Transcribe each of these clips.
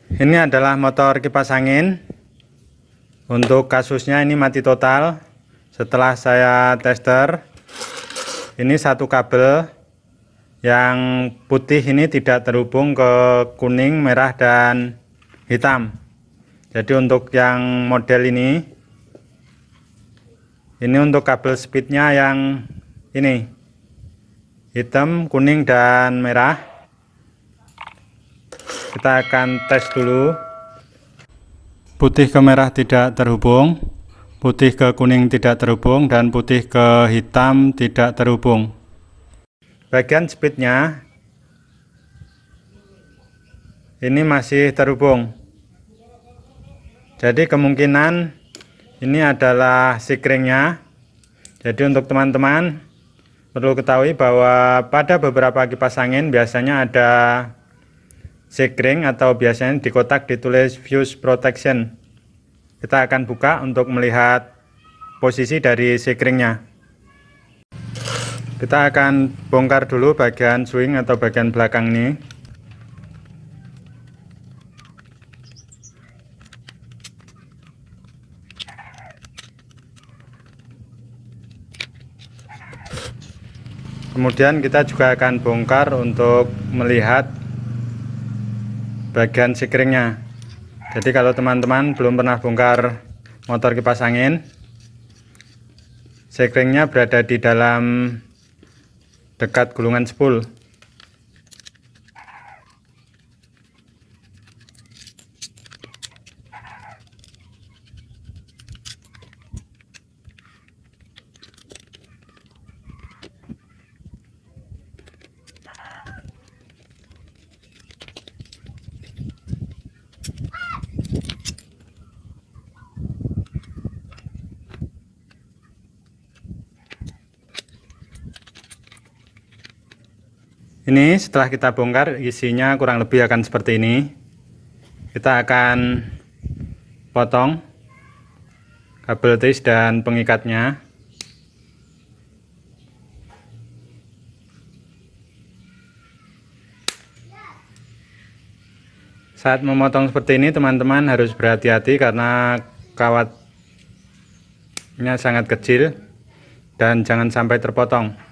Ini adalah motor kipas angin. Untuk kasusnya ini mati total. Setelah saya tester, ini satu kabel yang putih ini tidak terhubung ke kuning, merah, dan hitam. Jadi untuk yang model ini untuk kabel speednya yang ini hitam, kuning, dan merah. Kita akan tes dulu. Putih ke merah tidak terhubung, putih ke kuning tidak terhubung, dan putih ke hitam tidak terhubung. Bagian speednya ini masih terhubung. Jadi kemungkinan ini adalah sikringnya. Jadi untuk teman-teman perlu ketahui bahwa pada beberapa kipas angin biasanya ada sikring atau biasanya di kotak ditulis fuse protection. Kita akan buka untuk melihat posisi dari sikringnya. Kita akan bongkar dulu bagian swing atau bagian belakang ini. Kemudian kita juga akan bongkar untuk melihat bagian sikringnya. Jadi kalau teman-teman belum pernah bongkar motor kipas angin, sikringnya berada di dalam dekat gulungan spool. Ini setelah kita bongkar, isinya kurang lebih akan seperti ini. Kita akan potong kabel tis dan pengikatnya. Saat memotong seperti ini teman-teman harus berhati-hati karena kawatnya sangat kecil dan jangan sampai terpotong.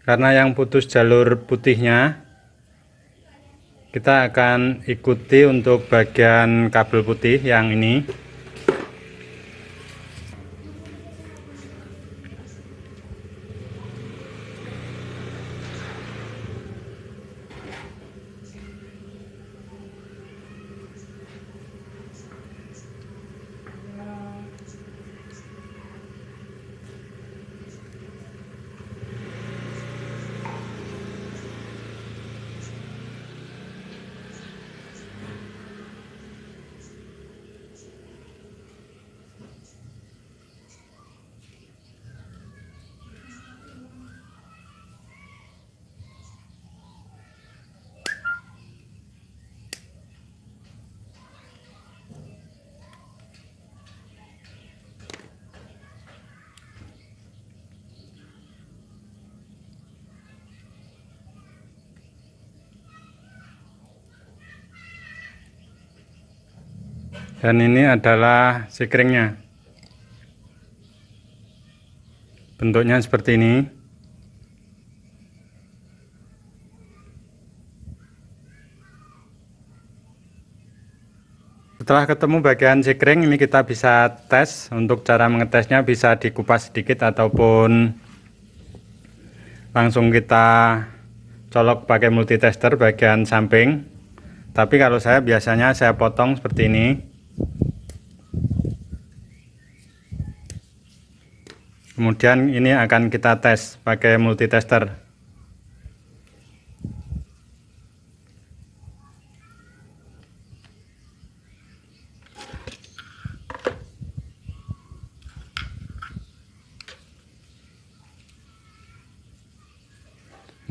Karena yang putus jalur putihnya, kita akan ikuti untuk bagian kabel putih yang ini. Dan ini adalah sikringnya. Bentuknya seperti ini. Setelah ketemu bagian sikring, ini kita bisa tes. Untuk cara mengetesnya bisa dikupas sedikit ataupun langsung kita colok pakai multitester bagian samping. Tapi kalau saya biasanya saya potong seperti ini. Kemudian ini akan kita tes pakai multitester.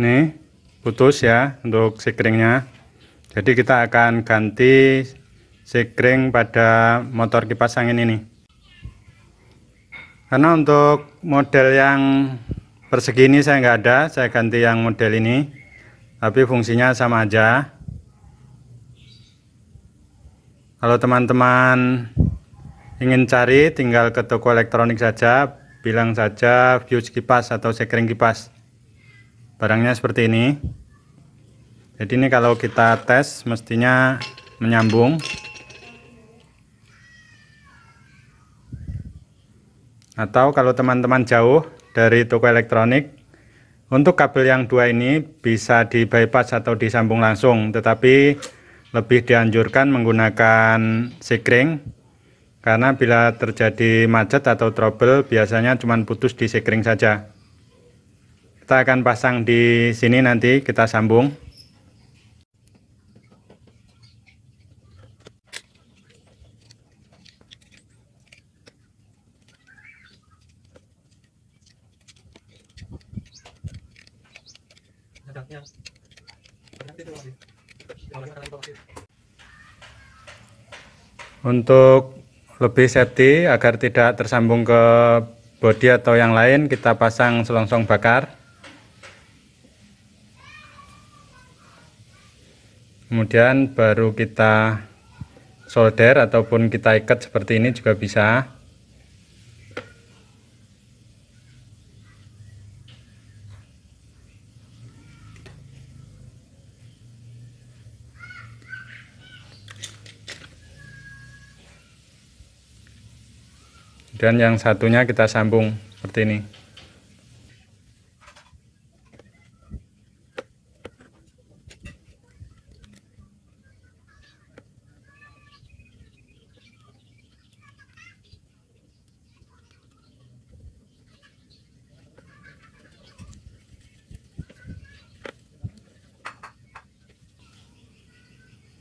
Nih putus ya untuk sekringnya. Jadi kita akan ganti sekring pada motor kipas angin ini. Karena untuk model yang persegi ini saya nggak ada, saya ganti yang model ini. Tapi fungsinya sama aja. Kalau teman-teman ingin cari, tinggal ke toko elektronik saja, bilang saja fuse kipas atau sekring kipas. Barangnya seperti ini. Jadi ini kalau kita tes mestinya menyambung. Atau kalau teman-teman jauh dari toko elektronik, untuk kabel yang dua ini bisa di bypass atau disambung langsung, tetapi lebih dianjurkan menggunakan sekring, karena bila terjadi macet atau trouble biasanya cuma putus di sekring saja. Kita akan pasang di sini, nanti kita sambung. Untuk lebih safety agar tidak tersambung ke bodi atau yang lain, kita pasang selongsong bakar. Kemudian baru kita solder ataupun kita ikat seperti ini juga bisa. Dan yang satunya kita sambung seperti ini.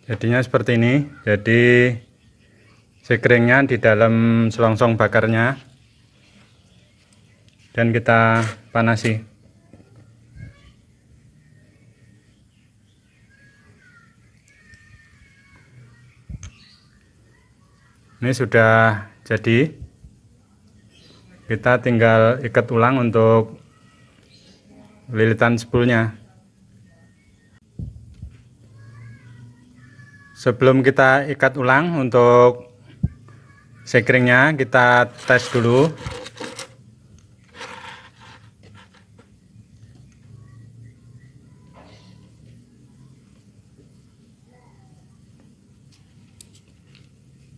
Jadinya seperti ini. Jadi sekringnya di dalam selongsong bakarnya, dan kita panasi. Ini sudah jadi. Kita tinggal ikat ulang untuk lilitan spoolnya. Sebelum kita ikat ulang untuk sekringnya, kita tes dulu.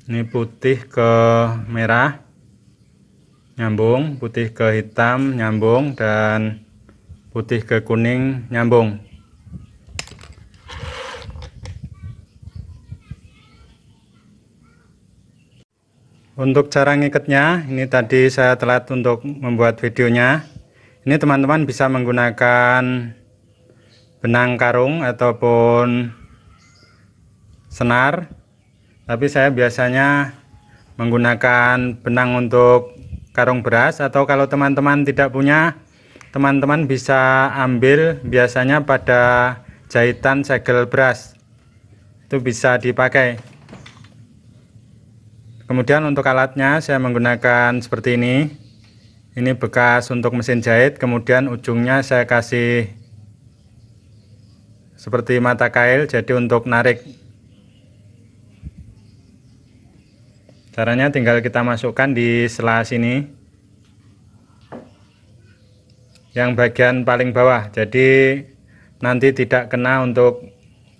Ini putih ke merah nyambung, putih ke hitam nyambung, dan putih ke kuning nyambung. Untuk cara ngikatnya, ini tadi saya telat untuk membuat videonya. Ini teman-teman bisa menggunakan benang karung ataupun senar, tapi saya biasanya menggunakan benang untuk karung beras. Atau kalau teman-teman tidak punya, teman-teman bisa ambil biasanya pada jahitan segel beras, itu bisa dipakai. Kemudian untuk alatnya saya menggunakan seperti ini. Ini bekas untuk mesin jahit, kemudian ujungnya saya kasih seperti mata kail, jadi untuk narik. Caranya tinggal kita masukkan di sela sini, yang bagian paling bawah, jadi nanti tidak kena untuk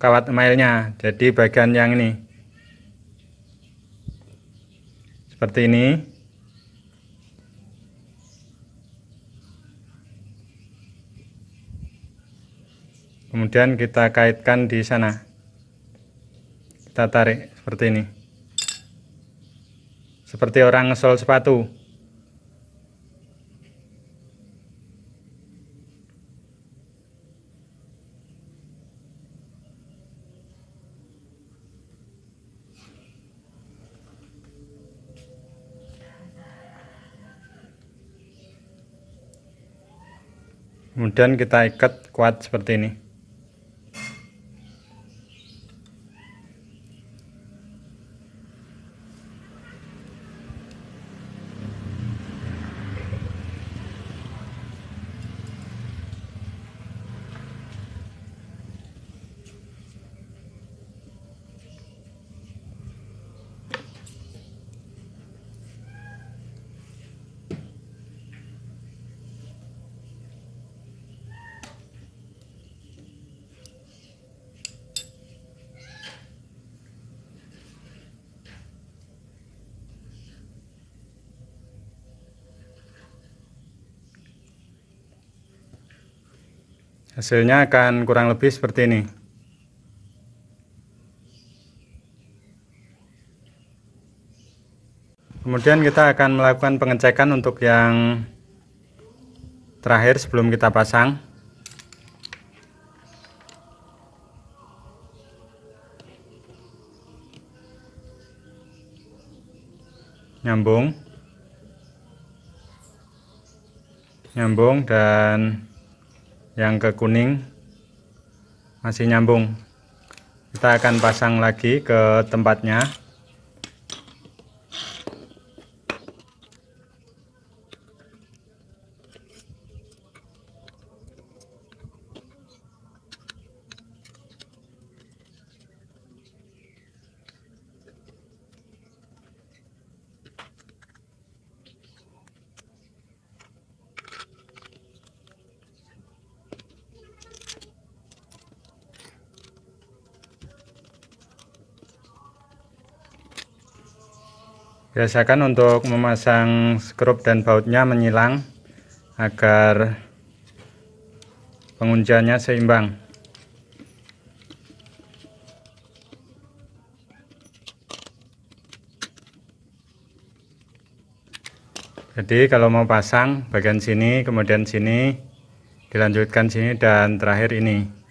kawat emailnya. Jadi bagian yang ini seperti ini. Kemudian kita kaitkan di sana, kita tarik seperti ini, seperti orang ngesol sepatu. Kemudian kita ikat kuat seperti ini. Hasilnya akan kurang lebih seperti ini. Kemudian kita akan melakukan pengecekan untuk yang terakhir sebelum kita pasang. Nyambung dan yang ke kuning masih nyambung. Kita akan pasang lagi ke tempatnya. Biasakan untuk memasang skrup dan bautnya menyilang agar pengunciannya seimbang. Jadi kalau mau pasang bagian sini, kemudian sini, dilanjutkan sini, dan terakhir ini.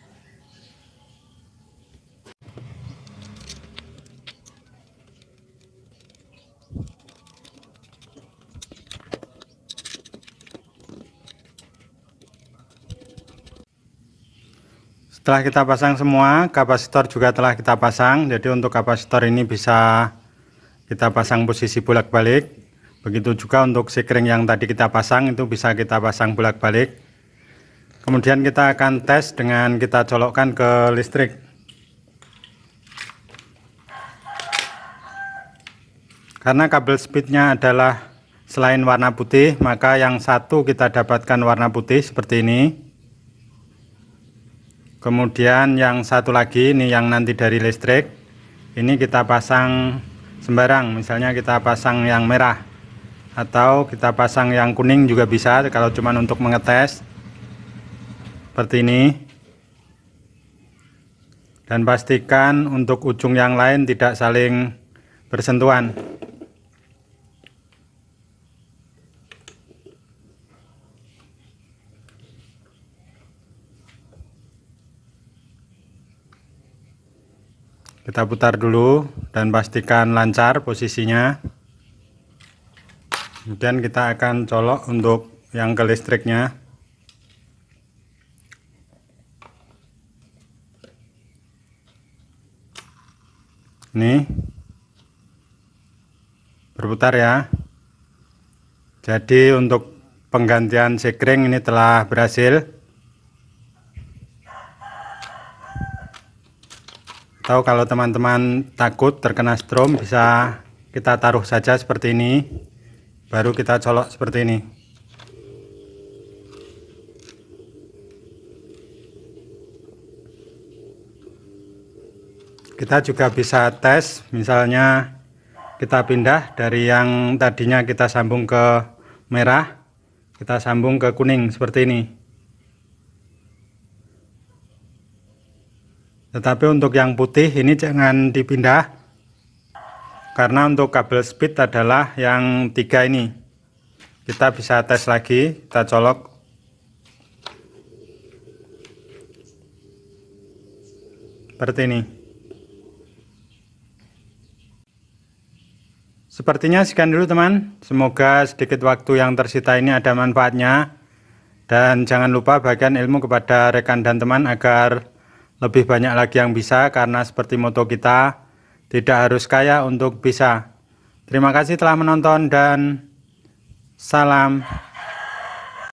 Setelah kita pasang semua, kapasitor juga telah kita pasang. Jadi untuk kapasitor ini bisa kita pasang posisi bolak-balik. Begitu juga untuk sekring yang tadi kita pasang itu bisa kita pasang bolak-balik. Kemudian kita akan tes dengan kita colokkan ke listrik. Karena kabel speednya adalah selain warna putih, maka yang satu kita dapatkan warna putih seperti ini. Kemudian yang satu lagi ini yang nanti dari listrik, ini kita pasang sembarang, misalnya kita pasang yang merah atau kita pasang yang kuning juga bisa kalau cuma untuk mengetes seperti ini. Dan pastikan untuk ujung yang lain tidak saling bersentuhan. Kita putar dulu dan pastikan lancar posisinya. Kemudian kita akan colok untuk yang ke listriknya. Ini berputar ya. Jadi untuk penggantian sekring ini telah berhasil. Atau kalau teman-teman takut terkena strom, bisa kita taruh saja seperti ini, baru kita colok seperti ini. Kita juga bisa tes, misalnya kita pindah dari yang tadinya kita sambung ke merah, kita sambung ke kuning seperti ini. Tetapi untuk yang putih ini jangan dipindah, karena untuk kabel speed adalah yang 3 ini. Kita bisa tes lagi, kita colok seperti ini. Sepertinya sekian dulu teman, semoga sedikit waktu yang tersita ini ada manfaatnya. Dan jangan lupa bagikan ilmu kepada rekan dan teman agar lebih banyak lagi yang bisa, karena seperti moto kita, tidak harus kaya untuk bisa. Terima kasih telah menonton dan salam.